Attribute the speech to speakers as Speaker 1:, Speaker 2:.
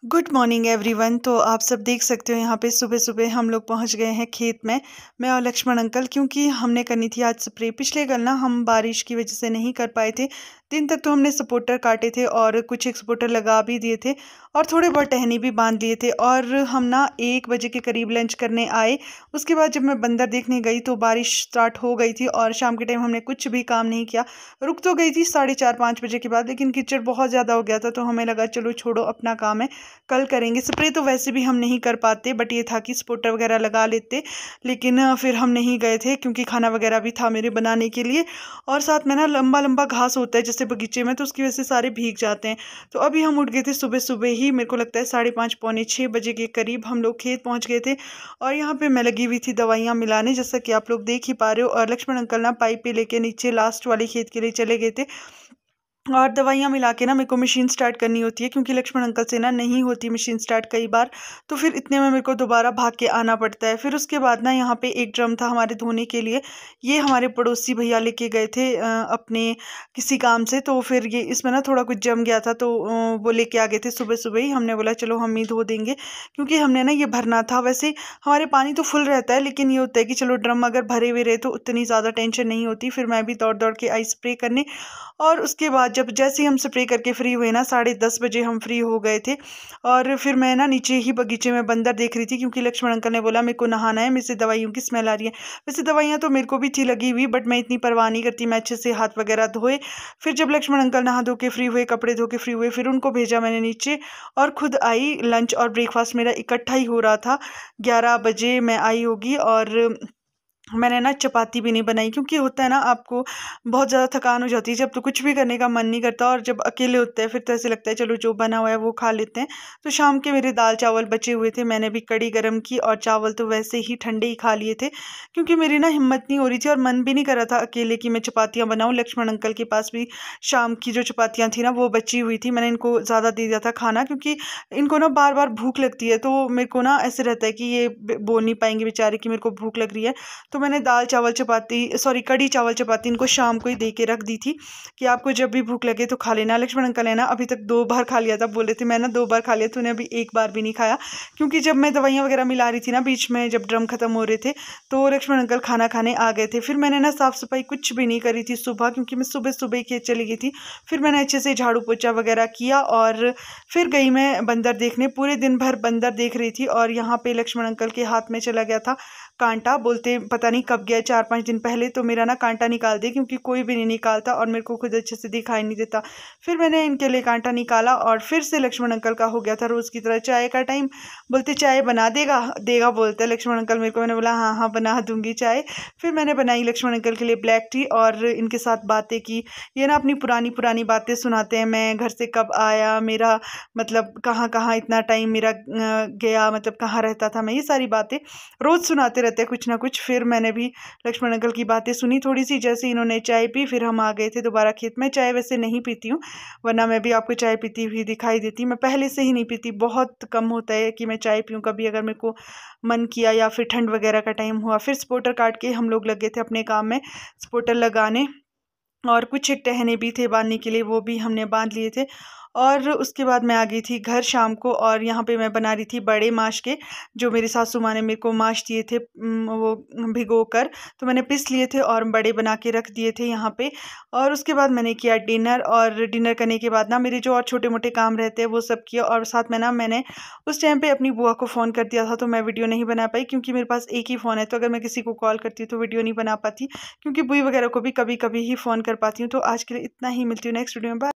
Speaker 1: Good morning everyone. तो आप सब देख सकते हो यहाँ पे सुबह सुबह हम लोग पहुँच गए हैं खेत में, मैं और लक्ष्मण अंकल, क्योंकि हमने करनी थी आज स्प्रे। पिछले कल ना हम बारिश की वजह से नहीं कर पाए थे। दिन तक तो हमने सपोर्टर काटे थे और कुछ एक सपोर्टर लगा भी दिए थे और थोड़े बहुत टहनी भी बांध लिए थे। और हम ना 1 बजे के करीब लंच करने आए। उसके बाद जब मैं बंदर देखने गई तो बारिश स्टार्ट हो गई थी और शाम के टाइम हमने कुछ भी काम नहीं किया। रुक तो गई थी 4:30-5 बजे के बाद, लेकिन कीचड़ बहुत ज़्यादा हो गया था तो हमें लगा चलो छोड़ो, अपना काम है, कल करेंगे। स्प्रे तो वैसे भी हम नहीं कर पाते, बट ये था कि स्पोर्टर वगैरह लगा लेते, लेकिन फिर हम नहीं गए थे क्योंकि खाना वगैरह भी था मेरे बनाने के लिए। और साथ में ना लंबा लंबा घास होता है जैसे बगीचे में, तो उसकी वजह से सारे भीग जाते हैं। तो अभी हम उठ गए थे सुबह सुबह ही, मेरे को लगता है 5:30-पौने 6 बजे के करीब हम लोग खेत पहुंच गए थे। और यहाँ पे मैं लगी हुई थी दवाइयाँ मिलाने, जैसा कि आप लोग देख ही पा रहे हो। और लक्ष्मण अंकल ना पाइप पे लेके नीचे लास्ट वाले खेत के लिए चले गए थे और दवाइयाँ मिला के ना मेरे को मशीन स्टार्ट करनी होती है, क्योंकि लक्ष्मण अंकल से ना नहीं होती मशीन स्टार्ट कई बार। तो फिर इतने में मेरे को दोबारा भाग के आना पड़ता है। फिर उसके बाद ना यहाँ पे एक ड्रम था हमारे धोने के लिए, ये हमारे पड़ोसी भैया लेके गए थे अपने किसी काम से। तो फिर ये इसमें ना थोड़ा कुछ जम गया था, तो वो लेके आ गए थे सुबह सुबह ही। हमने बोला चलो हम ही धो देंगे, क्योंकि हमने ना ये भरना था। वैसे हमारे पानी तो फुल रहता है, लेकिन ये होता है कि चलो ड्रम अगर भरे हुए रहे तो उतनी ज़्यादा टेंशन नहीं होती। फिर मैं भी दौड़ दौड़ के आई स्प्रे करने। और उसके बाद जब जैसे ही हम स्प्रे करके फ्री हुए ना, 10:30 बजे हम फ्री हो गए थे। और फिर मैं ना नीचे ही बगीचे में बंदर देख रही थी, क्योंकि लक्ष्मण अंकल ने बोला मेरे को नहाना है, मेरे से दवाइयों की स्मेल आ रही है। वैसे दवाइयाँ तो मेरे को भी थी लगी हुई, बट मैं इतनी परवाह नहीं करती, मैं अच्छे से हाथ वगैरह धोए। फिर जब लक्ष्मण अंकल नहा धो के फ्री हुए, कपड़े धो के फ्री हुए, फिर उनको भेजा मैंने नीचे और खुद आई। लंच और ब्रेकफास्ट मेरा इकट्ठा ही हो रहा था। 11 बजे मैं आई होगी। और मैंने ना चपाती भी नहीं बनाई, क्योंकि होता है ना आपको बहुत ज़्यादा थकान हो जाती है जब, तो कुछ भी करने का मन नहीं करता। और जब अकेले होते हैं फिर तो ऐसे लगता है चलो जो बना हुआ है वो खा लेते हैं। तो शाम के मेरे दाल चावल बचे हुए थे, मैंने भी कड़ी गर्म की और चावल तो वैसे ही ठंडे ही खा लिए थे, क्योंकि मेरी ना हिम्मत नहीं हो रही थी और मन भी नहीं कर रहा था अकेले कि मैं चपातियाँ बनाऊँ। लक्ष्मण अंकल के पास भी शाम की जो चपातियाँ थी ना वो बची हुई थी, मैंने इनको ज़्यादा दे दिया था खाना, क्योंकि इनको ना बार बार भूख लगती है। तो मेरे को ना ऐसे रहता है कि ये बोल नहीं पाएंगे बेचारे कि मेरे को भूख लग रही है। तो मैंने दाल चावल चपाती, सॉरी कड़ी चावल चपाती इनको शाम को ही दे के रख दी थी कि आपको जब भी भूख लगे तो खा लेना। लक्ष्मण अंकल ने ना अभी तक 2 बार खा लिया था, बोले थे मैं ना 2 बार खा लिया, तूने अभी एक बार भी नहीं खाया। क्योंकि जब मैं दवाइयाँ वगैरह मिला रही थी ना बीच में, जब ड्रम खत्म हो रहे थे, तो लक्ष्मण अंकल खाना खाने आ गए थे। फिर मैंने ना साफ़ सफाई कुछ भी नहीं करी थी सुबह, क्योंकि मैं सुबह सुबह खेत चली गई थी। फिर मैंने अच्छे से झाड़ू पोछा वगैरह किया और फिर गई मैं बंदर देखने। पूरे दिन भर बंदर देख रही थी। और यहाँ पे लक्ष्मण अंकल के हाथ में चला गया था कांटा, बोलते पता नहीं कब गया, 4-5 दिन पहले। तो मेरा ना कांटा निकाल दे, क्योंकि कोई भी नहीं निकालता और मेरे को खुद अच्छे से दिखाई नहीं देता। फिर मैंने इनके लिए कांटा निकाला और फिर से लक्ष्मण अंकल का हो गया था रोज़ की तरह चाय का टाइम। बोलते चाय बना देगा देगा बोलते हैं लक्ष्मण अंकल मेरे को। मैंने बोला हाँ हाँ बना दूंगी चाय। फिर मैंने बनाई लक्ष्मण अंकल के लिए ब्लैक टी और इनके साथ बातें की। ये ना अपनी पुरानी पुरानी बातें सुनाते हैं, मैं घर से कब आया, मेरा मतलब कहाँ कहाँ इतना टाइम मेरा गया, मतलब कहाँ रहता था मैं, ये सारी बातें रोज़ सुनाते रहते हैं कुछ ना कुछ। फिर मैंने भी लक्ष्मण अंकल की बातें सुनी थोड़ी सी। जैसे इन्होंने चाय पी, फिर हम आ गए थे दोबारा खेत में। चाय वैसे नहीं पीती हूँ, वरना मैं भी आपको चाय पीती हुई दिखाई देती। मैं पहले से ही नहीं पीती, बहुत कम होता है कि मैं चाय पीऊँ कभी, अगर मेरे को मन किया या फिर ठंड वगैरह का टाइम हुआ। फिर सपोर्टर काट के हम लोग लगे थे अपने काम में, सपोर्टर लगाने। और कुछ एक टहने भी थे बांधने के लिए, वो भी हमने बांध लिए थे। और उसके बाद मैं आ गई थी घर शाम को। और यहाँ पे मैं बना रही थी बड़े माश के, जो मेरी सासू माँ ने मेरे को माश दिए थे वो भिगो कर, तो मैंने पिस लिए थे और बड़े बना के रख दिए थे यहाँ पे। और उसके बाद मैंने किया डिनर, और डिनर करने के बाद ना मेरे जो और छोटे मोटे काम रहते हैं वो सब किया। और साथ में ना मैंने उस टाइम पे अपनी बुआ को फ़ोन कर दिया था, तो मैं वीडियो नहीं बना पाई, क्योंकि मेरे पास एक ही फ़ोन है, तो अगर मैं किसी को कॉल करती हूँ तो वीडियो नहीं बना पाती, क्योंकि बुई वगैरह को भी कभी कभी ही फ़ोन कर पाती हूँ। तो आज के लिए इतना ही, मिलती हूँ नेक्स्ट वीडियो में। बाय।